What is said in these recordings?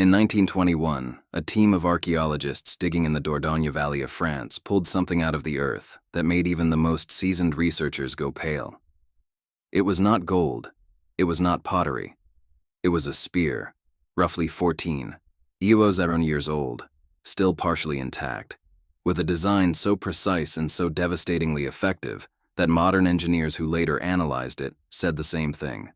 In 1921, a team of archaeologists digging in the Dordogne Valley of France pulled something out of the earth that made even the most seasoned researchers go pale. It was not gold. It was not pottery. It was a spear, roughly 14 years old, still partially intact, with a design so precise and so devastatingly effective that modern engineers who later analyzed it said the same thing.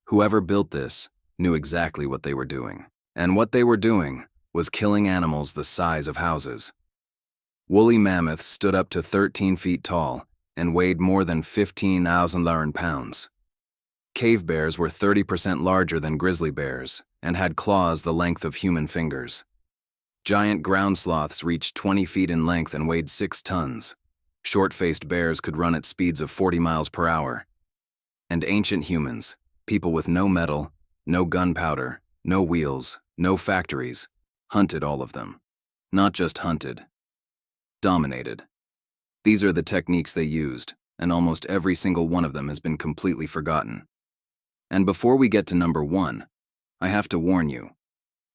Whoever built this knew exactly what they were doing. And what they were doing was killing animals the size of houses. Woolly mammoths stood up to 13 feet tall and weighed more than 15,000 pounds. Cave bears were 30% larger than grizzly bears and had claws the length of human fingers. Giant ground sloths reached 20 feet in length and weighed 6 tons. Short-faced bears could run at speeds of 40 miles per hour. And ancient humans, people with no metal, no gunpowder, no wheels, no factories, hunted all of them. Not just hunted. Dominated. These are the techniques they used, and almost every single one of them has been completely forgotten. And before we get to number 1, I have to warn you.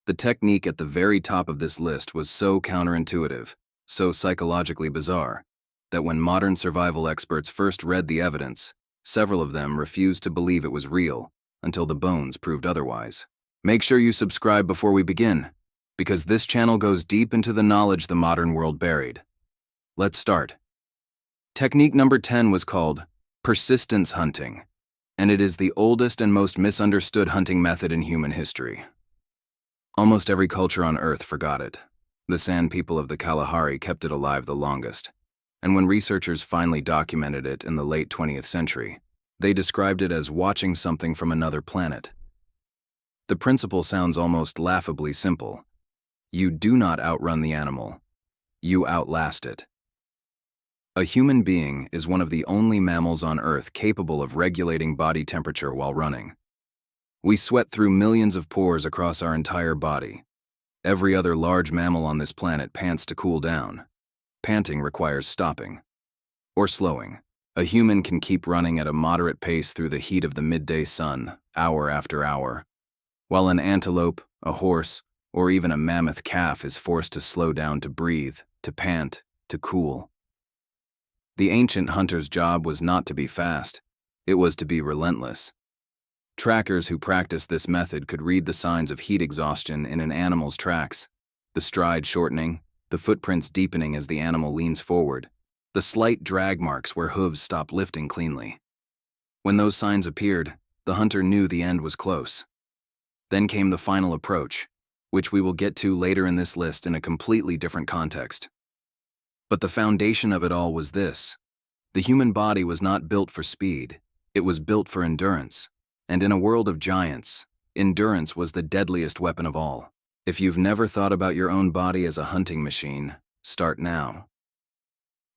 The technique at the very top of this list was so counterintuitive, so psychologically bizarre, that when modern survival experts first read the evidence, several of them refused to believe it was real until the bones proved otherwise. Make sure you subscribe before we begin, because this channel goes deep into the knowledge the modern world buried. Let's start. Technique number 10 was called persistence hunting, and it is the oldest and most misunderstood hunting method in human history. Almost every culture on Earth forgot it. The San people of the Kalahari kept it alive the longest, and when researchers finally documented it in the late 20th century, they described it as watching something from another planet. The principle sounds almost laughably simple. You do not outrun the animal. You outlast it. A human being is one of the only mammals on Earth capable of regulating body temperature while running. We sweat through millions of pores across our entire body. Every other large mammal on this planet pants to cool down. Panting requires stopping or slowing. A human can keep running at a moderate pace through the heat of the midday sun, hour after hour, while an antelope, a horse, or even a mammoth calf is forced to slow down to breathe, to pant, to cool. The ancient hunter's job was not to be fast, it was to be relentless. Trackers who practiced this method could read the signs of heat exhaustion in an animal's tracks, the stride shortening, the footprints deepening as the animal leans forward, the slight drag marks where hooves stop lifting cleanly. When those signs appeared, the hunter knew the end was close. Then came the final approach, which we will get to later in this list in a completely different context. But the foundation of it all was this. The human body was not built for speed, it was built for endurance. And in a world of giants, endurance was the deadliest weapon of all. If you've never thought about your own body as a hunting machine, start now.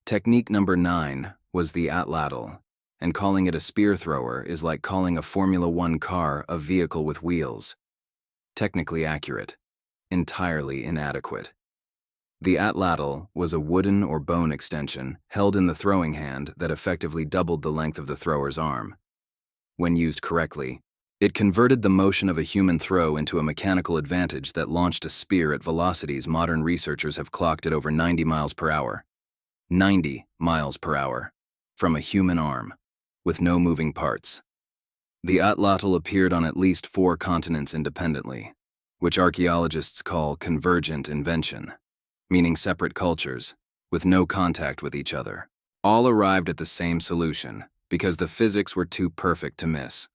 Technique number 9 was the atlatl, and calling it a spear thrower is like calling a Formula One car a vehicle with wheels. Technically accurate, entirely inadequate. The atlatl was a wooden or bone extension held in the throwing hand that effectively doubled the length of the thrower's arm. When used correctly, it converted the motion of a human throw into a mechanical advantage that launched a spear at velocities modern researchers have clocked at over 90 miles per hour. 90 miles per hour, from a human arm, with no moving parts. The atlatl appeared on at least 4 continents independently, which archaeologists call convergent invention, meaning separate cultures, with no contact with each other. All arrived at the same solution, because the physics were too perfect to miss.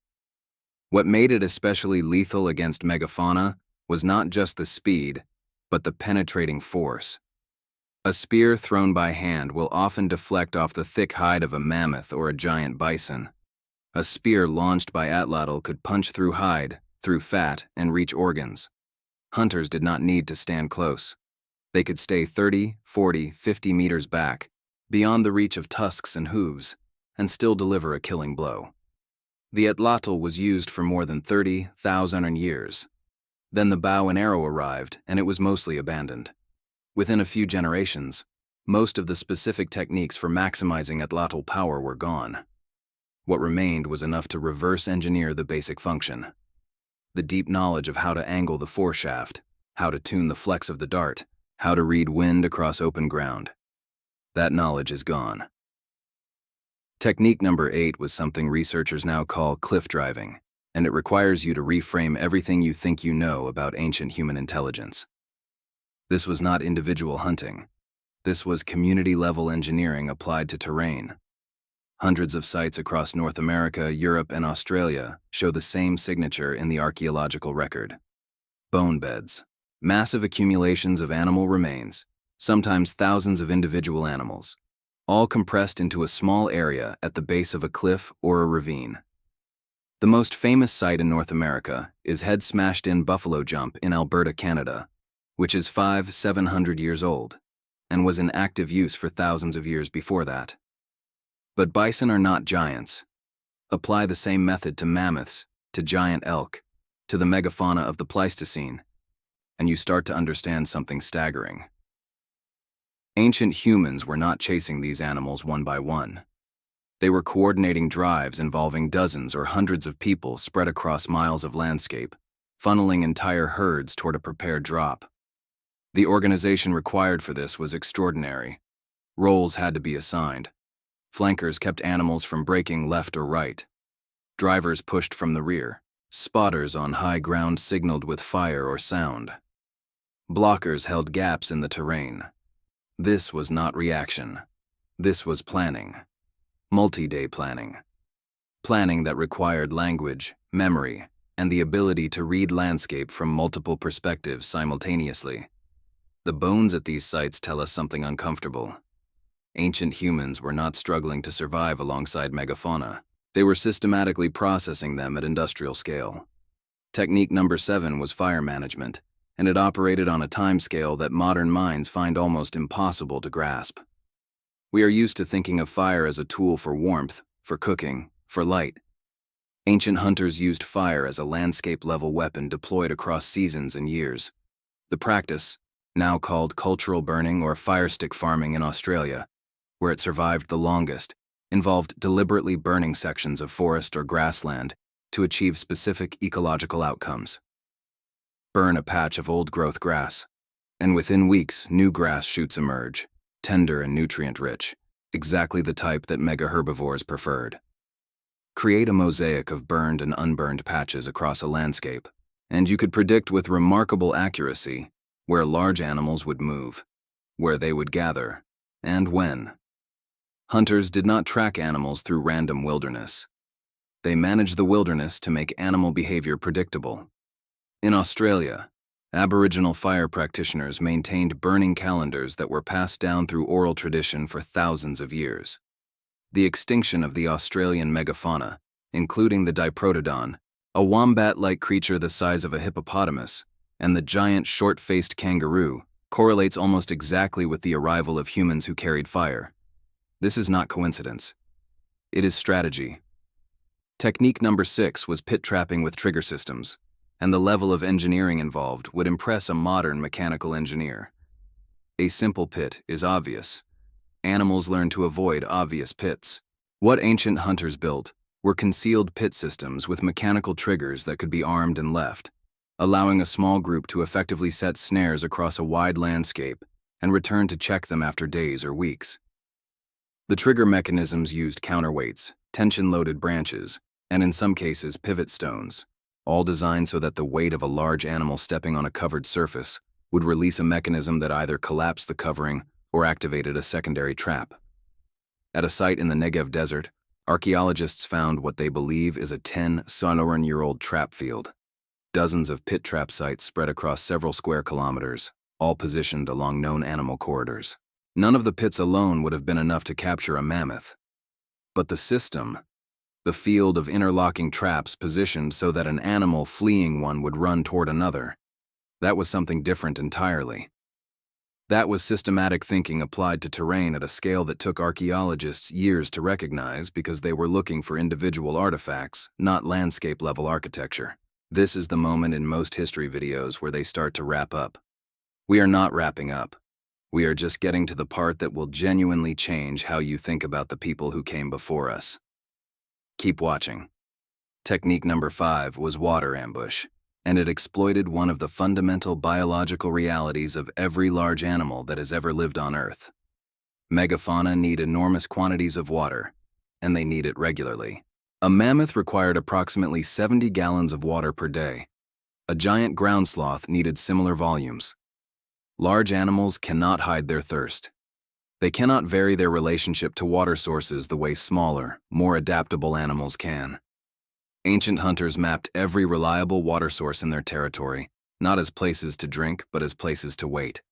What made it especially lethal against megafauna was not just the speed, but the penetrating force. A spear thrown by hand will often deflect off the thick hide of a mammoth or a giant bison. A spear launched by atlatl could punch through hide, through fat, and reach organs. Hunters did not need to stand close. They could stay 30, 40, 50 meters back, beyond the reach of tusks and hooves, and still deliver a killing blow. The atlatl was used for more than 30,000 years. Then the bow and arrow arrived, and it was mostly abandoned. Within a few generations, most of the specific techniques for maximizing atlatl power were gone. What remained was enough to reverse engineer the basic function. The deep knowledge of how to angle the foreshaft, how to tune the flex of the dart, how to read wind across open ground. That knowledge is gone. Technique number 8 was something researchers now call cliff driving, and it requires you to reframe everything you think you know about ancient human intelligence. This was not individual hunting. This was community-level engineering applied to terrain. Hundreds of sites across North America, Europe, and Australia show the same signature in the archaeological record. Bone beds. Massive accumulations of animal remains, sometimes thousands of individual animals, all compressed into a small area at the base of a cliff or a ravine. The most famous site in North America is Head Smashed In Buffalo Jump in Alberta, Canada, which is 700 years old, and was in active use for thousands of years before that. But bison are not giants. Apply the same method to mammoths, to giant elk, to the megafauna of the Pleistocene, and you start to understand something staggering. Ancient humans were not chasing these animals one by one. They were coordinating drives involving dozens or hundreds of people spread across miles of landscape, funneling entire herds toward a prepared drop. The organization required for this was extraordinary. Roles had to be assigned. Flankers kept animals from breaking left or right. Drivers pushed from the rear. Spotters on high ground signaled with fire or sound. Blockers held gaps in the terrain. This was not reaction. This was planning. Multi-day planning. Planning that required language, memory, and the ability to read landscape from multiple perspectives simultaneously. The bones at these sites tell us something uncomfortable. Ancient humans were not struggling to survive alongside megafauna. They were systematically processing them at industrial scale. Technique number 7 was fire management, and it operated on a timescale that modern minds find almost impossible to grasp. We are used to thinking of fire as a tool for warmth, for cooking, for light. Ancient hunters used fire as a landscape-level weapon deployed across seasons and years. The practice, now called cultural burning or fire stick farming in Australia, where it survived the longest, involved deliberately burning sections of forest or grassland to achieve specific ecological outcomes. Burn a patch of old-growth grass, and within weeks, new grass shoots emerge, tender and nutrient-rich, exactly the type that megaherbivores preferred. Create a mosaic of burned and unburned patches across a landscape, and you could predict with remarkable accuracy where large animals would move, where they would gather, and when. Hunters did not track animals through random wilderness. They managed the wilderness to make animal behavior predictable. In Australia, Aboriginal fire practitioners maintained burning calendars that were passed down through oral tradition for thousands of years. The extinction of the Australian megafauna, including the Diprotodon, a wombat-like creature the size of a hippopotamus, and the giant short-faced kangaroo, correlates almost exactly with the arrival of humans who carried fire. This is not coincidence. It is strategy. Technique number 6 was pit trapping with trigger systems, and the level of engineering involved would impress a modern mechanical engineer. A simple pit is obvious. Animals learn to avoid obvious pits. What ancient hunters built were concealed pit systems with mechanical triggers that could be armed and left, allowing a small group to effectively set snares across a wide landscape and return to check them after days or weeks. The trigger mechanisms used counterweights, tension-loaded branches, and in some cases pivot stones, all designed so that the weight of a large animal stepping on a covered surface would release a mechanism that either collapsed the covering or activated a secondary trap. At a site in the Negev desert, archaeologists found what they believe is a 10,000-year-old trap field. Dozens of pit trap sites spread across several square kilometers, all positioned along known animal corridors. None of the pits alone would have been enough to capture a mammoth. But the system, the field of interlocking traps positioned so that an animal fleeing one would run toward another, that was something different entirely. That was systematic thinking applied to terrain at a scale that took archaeologists years to recognize because they were looking for individual artifacts, not landscape-level architecture. This is the moment in most history videos where they start to wrap up. We are not wrapping up. We are just getting to the part that will genuinely change how you think about the people who came before us. Keep watching. Technique number 5 was water ambush, and it exploited one of the fundamental biological realities of every large animal that has ever lived on Earth. Megafauna need enormous quantities of water, and they need it regularly. A mammoth required approximately 70 gallons of water per day. A giant ground sloth needed similar volumes. Large animals cannot hide their thirst. They cannot vary their relationship to water sources the way smaller, more adaptable animals can. Ancient hunters mapped every reliable water source in their territory, not as places to drink, but as places to wait.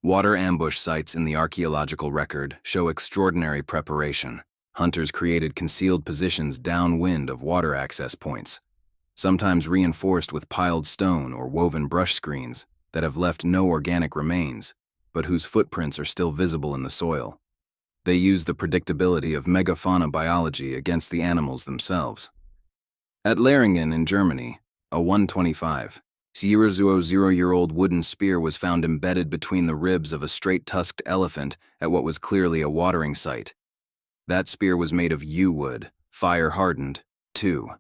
Water ambush sites in the archaeological record show extraordinary preparation. Hunters created concealed positions downwind of water access points, sometimes reinforced with piled stone or woven brush screens that have left no organic remains, but whose footprints are still visible in the soil. They use the predictability of megafauna biology against the animals themselves. At Leringen in Germany, a 125-000-year-old wooden spear was found embedded between the ribs of a straight-tusked elephant at what was clearly a watering site. That spear was made of yew wood, fire-hardened, too.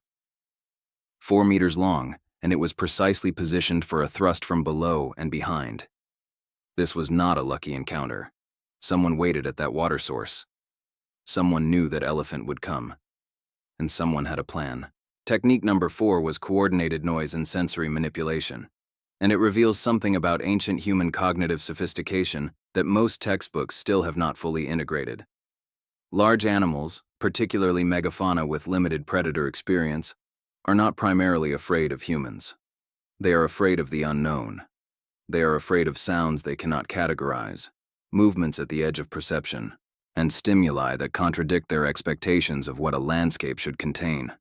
4 meters long, and it was precisely positioned for a thrust from below and behind. This was not a lucky encounter. Someone waited at that water source. Someone knew that elephant would come. And someone had a plan. Technique number 4 was coordinated noise and sensory manipulation, and it reveals something about ancient human cognitive sophistication that most textbooks still have not fully integrated. Large animals, particularly megafauna with limited predator experience, are not primarily afraid of humans. They are afraid of the unknown. They are afraid of sounds they cannot categorize, movements at the edge of perception, and stimuli that contradict their expectations of what a landscape should contain.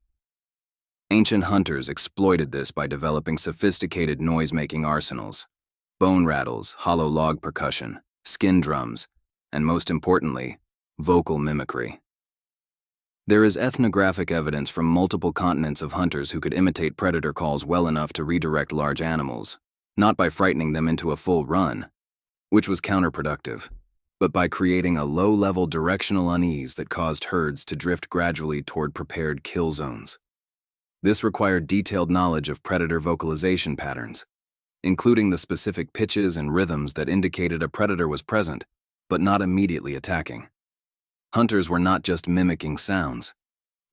Ancient hunters exploited this by developing sophisticated noise-making arsenals, bone rattles, hollow log percussion, skin drums, and most importantly, vocal mimicry. There is ethnographic evidence from multiple continents of hunters who could imitate predator calls well enough to redirect large animals, not by frightening them into a full run, which was counterproductive, but by creating a low-level directional unease that caused herds to drift gradually toward prepared kill zones. This required detailed knowledge of predator vocalization patterns, including the specific pitches and rhythms that indicated a predator was present, but not immediately attacking. Hunters were not just mimicking sounds.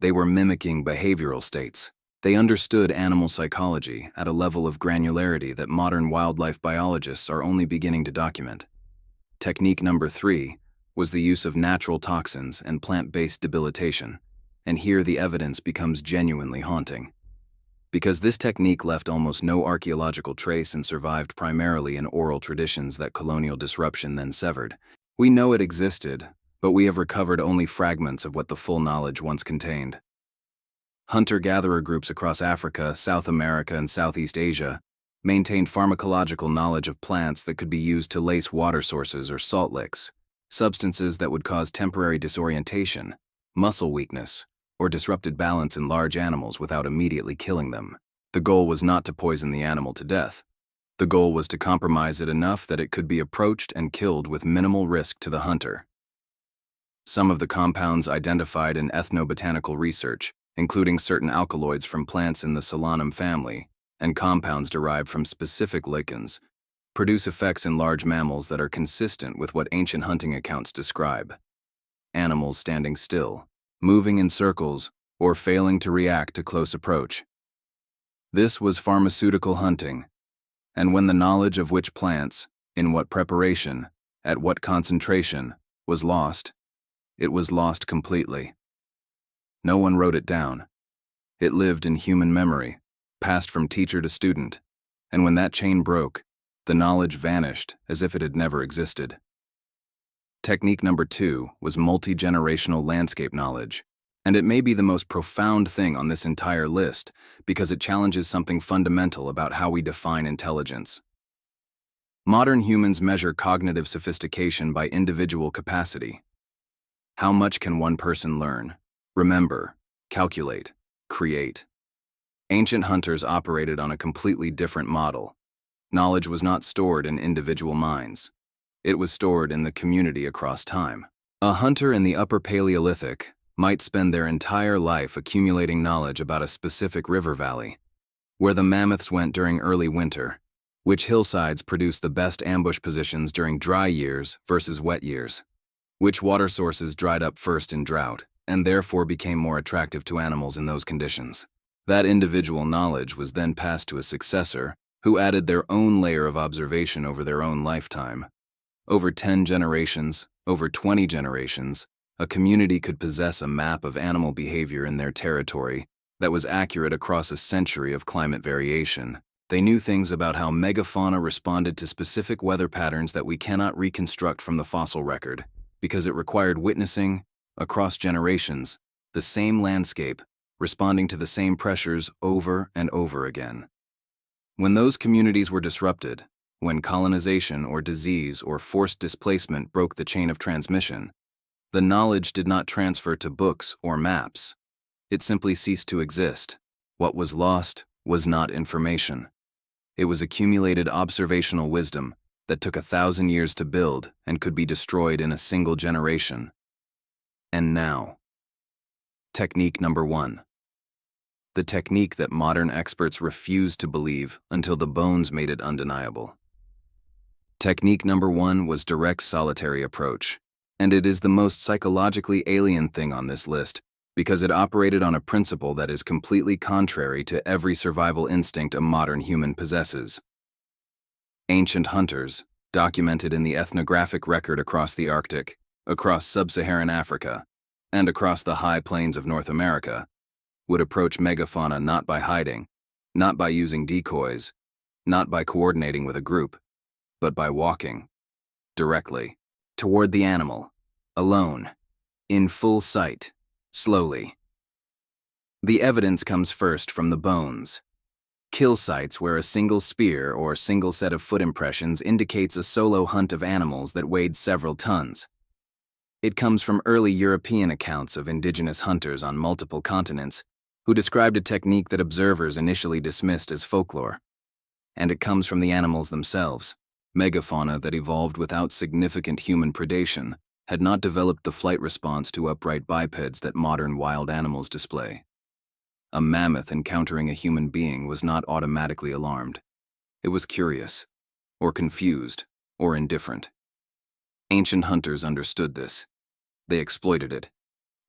They were mimicking behavioral states. They understood animal psychology at a level of granularity that modern wildlife biologists are only beginning to document. Technique number 3 was the use of natural toxins and plant-based debilitation, and here the evidence becomes genuinely haunting. Because this technique left almost no archaeological trace and survived primarily in oral traditions that colonial disruption then severed, we know it existed, but we have recovered only fragments of what the full knowledge once contained. Hunter-gatherer groups across Africa, South America, and Southeast Asia maintained pharmacological knowledge of plants that could be used to lace water sources or salt licks, substances that would cause temporary disorientation, muscle weakness, or disrupted balance in large animals without immediately killing them. The goal was not to poison the animal to death. The goal was to compromise it enough that it could be approached and killed with minimal risk to the hunter. Some of the compounds identified in ethnobotanical research, including certain alkaloids from plants in the Solanum family, and compounds derived from specific lichens, produce effects in large mammals that are consistent with what ancient hunting accounts describe. Animals standing still, moving in circles, or failing to react to close approach. This was pharmaceutical hunting, and when the knowledge of which plants, in what preparation, at what concentration, was lost, it was lost completely. No one wrote it down. It lived in human memory, passed from teacher to student, and when that chain broke, the knowledge vanished as if it had never existed. Technique number 2 was multi-generational landscape knowledge, and it may be the most profound thing on this entire list because it challenges something fundamental about how we define intelligence. Modern humans measure cognitive sophistication by individual capacity. How much can one person learn, remember, calculate, create? Ancient hunters operated on a completely different model. Knowledge was not stored in individual minds. It was stored in the community across time. A hunter in the Upper Paleolithic might spend their entire life accumulating knowledge about a specific river valley. where the mammoths went during early winter, which hillsides produced the best ambush positions during dry years versus wet years, which water sources dried up first in drought, and therefore became more attractive to animals in those conditions. That individual knowledge was then passed to a successor, who added their own layer of observation over their own lifetime. Over 10 generations, over 20 generations, a community could possess a map of animal behavior in their territory that was accurate across a century of climate variation. They knew things about how megafauna responded to specific weather patterns that we cannot reconstruct from the fossil record, because it required witnessing, across generations, the same landscape, responding to the same pressures over and over again. When those communities were disrupted, when colonization or disease or forced displacement broke the chain of transmission, the knowledge did not transfer to books or maps. It simply ceased to exist. What was lost was not information. It was accumulated observational wisdom that took 1,000 years to build and could be destroyed in a single generation. And now, technique number 1. The technique that modern experts refused to believe until the bones made it undeniable. Technique number 1 was direct solitary approach, and it is the most psychologically alien thing on this list because it operated on a principle that is completely contrary to every survival instinct a modern human possesses. Ancient hunters, documented in the ethnographic record across the Arctic, across sub-Saharan Africa, and across the high plains of North America, would approach megafauna not by hiding, not by using decoys, not by coordinating with a group, but by walking, directly, toward the animal, alone, in full sight, slowly. The evidence comes first from the bones. Kill sites where a single spear or single set of foot impressions indicates a solo hunt of animals that weighed several tons. It comes from early European accounts of indigenous hunters on multiple continents who described a technique that observers initially dismissed as folklore. And it comes from the animals themselves. Megafauna that evolved without significant human predation had not developed the flight response to upright bipeds that modern wild animals display. A mammoth encountering a human being was not automatically alarmed. It was curious, or confused, or indifferent. Ancient hunters understood this. They exploited it.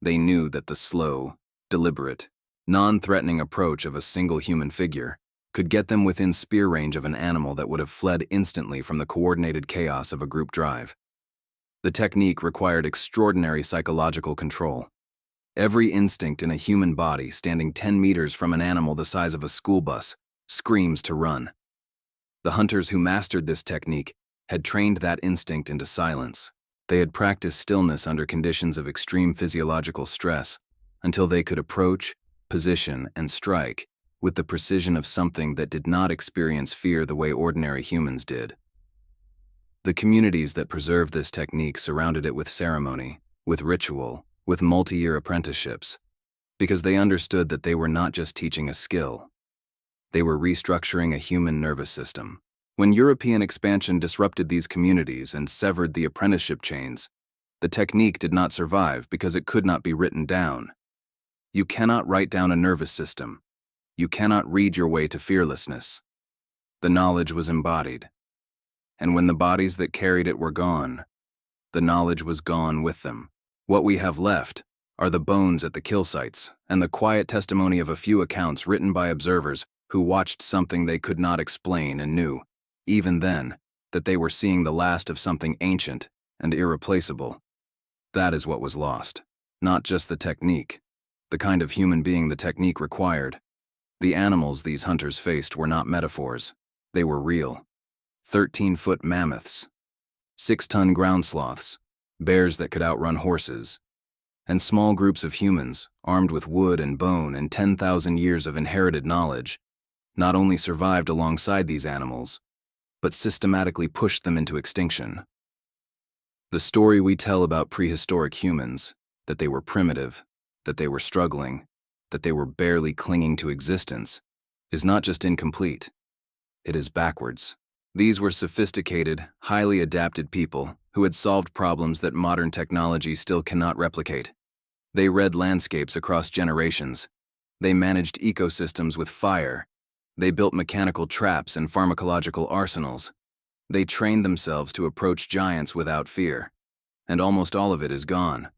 They knew that the slow, deliberate, non-threatening approach of a single human figure could get them within spear range of an animal that would have fled instantly from the coordinated chaos of a group drive. The technique required extraordinary psychological control. Every instinct in a human body standing 10 meters from an animal the size of a school bus screams to run. The hunters who mastered this technique had trained that instinct into silence. They had practiced stillness under conditions of extreme physiological stress until they could approach, position, and strike with the precision of something that did not experience fear the way ordinary humans did. The communities that preserved this technique surrounded it with ceremony, with ritual, with multi-year apprenticeships, because they understood that they were not just teaching a skill. They were restructuring a human nervous system. When European expansion disrupted these communities and severed the apprenticeship chains, the technique did not survive because it could not be written down. You cannot write down a nervous system. You cannot read your way to fearlessness. The knowledge was embodied. And when the bodies that carried it were gone, the knowledge was gone with them. What we have left are the bones at the kill sites and the quiet testimony of a few accounts written by observers who watched something they could not explain and knew, even then, that they were seeing the last of something ancient and irreplaceable. That is what was lost. Not just the technique, the kind of human being the technique required. The animals these hunters faced were not metaphors. They were real. 13-foot mammoths, 6-ton ground sloths, bears that could outrun horses, and small groups of humans, armed with wood and bone and 10,000 years of inherited knowledge, not only survived alongside these animals, but systematically pushed them into extinction. The story we tell about prehistoric humans, that they were primitive, that they were struggling, that they were barely clinging to existence, is not just incomplete. It is backwards. These were sophisticated, highly adapted people who had solved problems that modern technology still cannot replicate. They read landscapes across generations. They managed ecosystems with fire. They built mechanical traps and pharmacological arsenals. They trained themselves to approach giants without fear, and almost all of it is gone.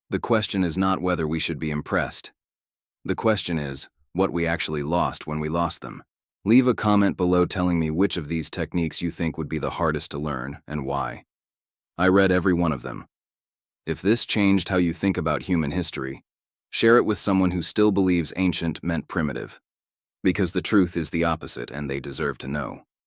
The question is not whether we should be impressed. The question is what we actually lost when we lost them. Leave a comment below telling me which of these techniques you think would be the hardest to learn and why. I read every one of them. If this changed how you think about human history, share it with someone who still believes ancient meant primitive. Because the truth is the opposite and they deserve to know.